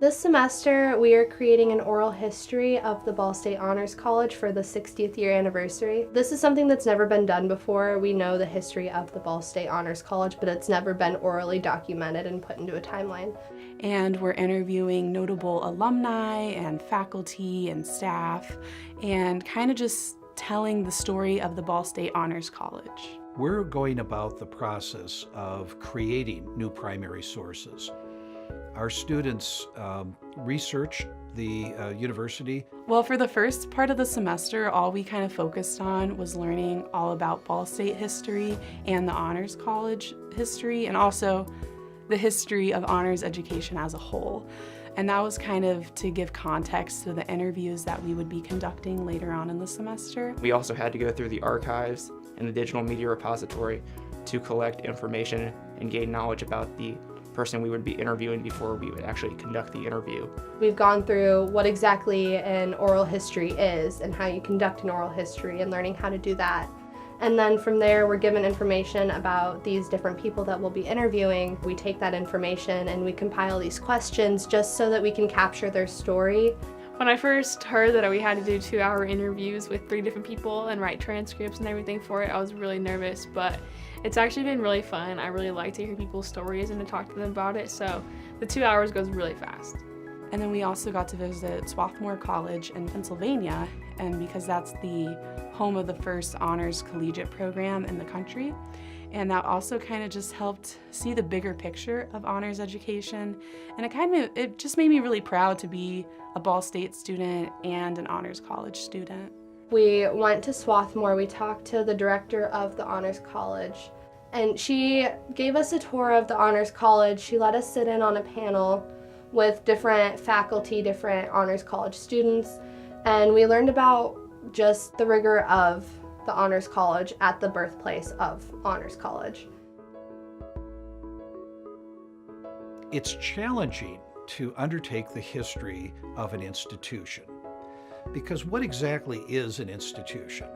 This semester, we are creating an oral history of the Ball State Honors College for the 60th year anniversary. This is something that's never been done before. We know the history of the Ball State Honors College, but it's never been orally documented and put into a timeline. And we're interviewing notable alumni and faculty and staff, and kind of just telling the story of the Ball State Honors College. We're going about the process of creating new primary sources. Our students researched the university. Well, for the first part of the semester, all we kind of focused on was learning all about Ball State history and the Honors College history, and also the history of honors education as a whole. And that was kind of to give context to the interviews that we would be conducting later on in the semester. We also had to go through the archives and the digital media repository to collect information and gain knowledge about the person we would be interviewing before we would actually conduct the interview. We've gone through what exactly an oral history is and how you conduct an oral history and learning how to do that. And then from there, we're given information about these different people that we'll be interviewing. We take that information and we compile these questions just so that we can capture their story. When I first heard that we had to do 2-hour interviews with 3 different people and write transcripts and everything for it, I was really nervous, but it's actually been really fun. I really like to hear people's stories and to talk to them about it, so the 2 hours goes really fast. And then we also got to visit Swarthmore College in Pennsylvania, and because that's the home of the first honors collegiate program in the country. And that also kind of just helped see the bigger picture of honors education. And it just made me really proud to be a Ball State student and an honors college student. We went to Swarthmore. We talked to the director of the Honors College, and she gave us a tour of the Honors College. She let us sit in on a panel with different faculty, different Honors College students, and we learned about just the rigor of the Honors College at the birthplace of Honors College. It's challenging to undertake the history of an institution, because what exactly is an institution?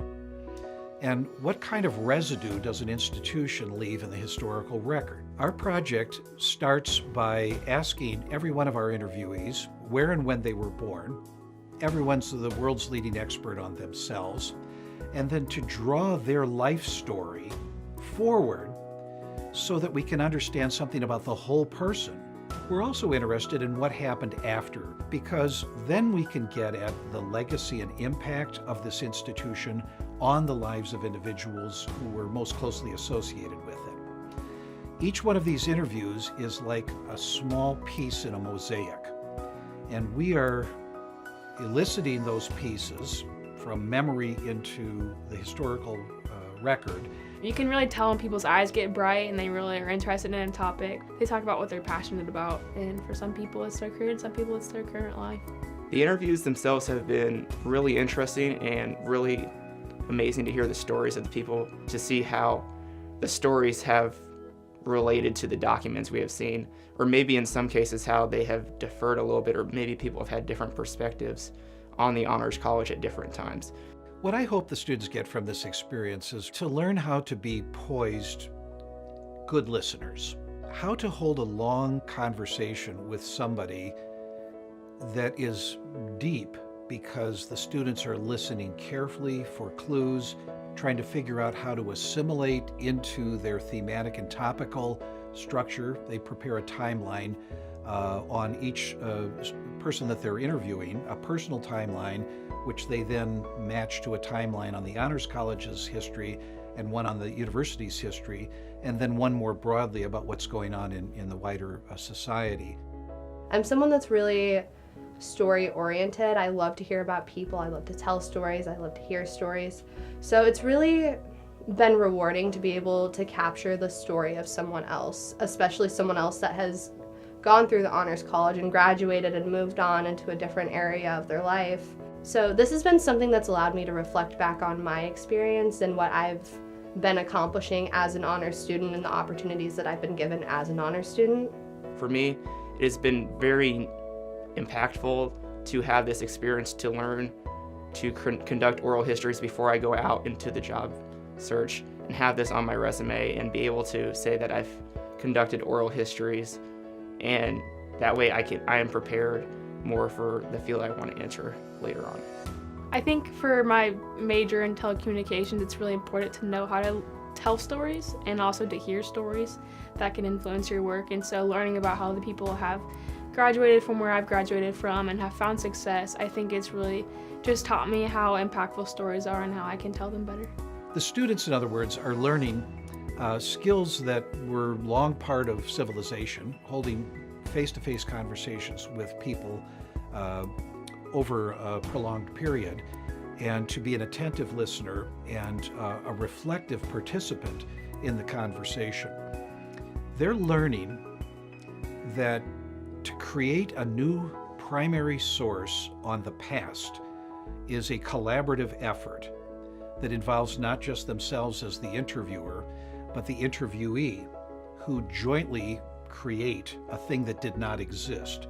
And what kind of residue does an institution leave in the historical record? Our project starts by asking every one of our interviewees where and when they were born. Everyone's the world's leading expert on themselves. And then to draw their life story forward so that we can understand something about the whole person. We're also interested in what happened after, because then we can get at the legacy and impact of this institution on the lives of individuals who were most closely associated with it. Each one of these interviews is like a small piece in a mosaic, and we are eliciting those pieces from memory into the historical record. You can really tell when people's eyes get bright and they really are interested in a topic. They talk about what they're passionate about, and for some people it's their career and some people it's their current life. The interviews themselves have been really interesting and really amazing to hear the stories of the people, to see how the stories have related to the documents we have seen, or maybe in some cases how they have deferred a little bit, or maybe people have had different perspectives on the Honors College at different times. What I hope the students get from this experience is to learn how to be poised, good listeners, how to hold a long conversation with somebody that is deep, because the students are listening carefully for clues, trying to figure out how to assimilate into their thematic and topical structure. They prepare a timeline on each person that they're interviewing, a personal timeline, which they then match to a timeline on the Honors College's history and one on the university's history, and then one more broadly about what's going on in the wider society. I'm someone that's really story-oriented. I love to hear about people. I love to tell stories. I love to hear stories. So it's really been rewarding to be able to capture the story of someone else, especially someone else that has gone through the Honors College and graduated and moved on into a different area of their life. So this has been something that's allowed me to reflect back on my experience and what I've been accomplishing as an honors student and the opportunities that I've been given as an honors student. For me, it has been very impactful to have this experience, to learn to conduct oral histories before I go out into the job search, and have this on my resume and be able to say that I've conducted oral histories and that way I am prepared more for the field I want to enter later on. I think for my major in telecommunications, it's really important to know how to tell stories and also to hear stories that can influence your work. And so learning about how the people have graduated from where I've graduated from and have found success, I think it's really just taught me how impactful stories are and how I can tell them better. The students, in other words, are learning skills that were long part of civilization, holding face-to-face conversations with people over a prolonged period, and to be an attentive listener and a reflective participant in the conversation. They're learning that to create a new primary source on the past is a collaborative effort that involves not just themselves as the interviewer, but the interviewee, who jointly create a thing that did not exist.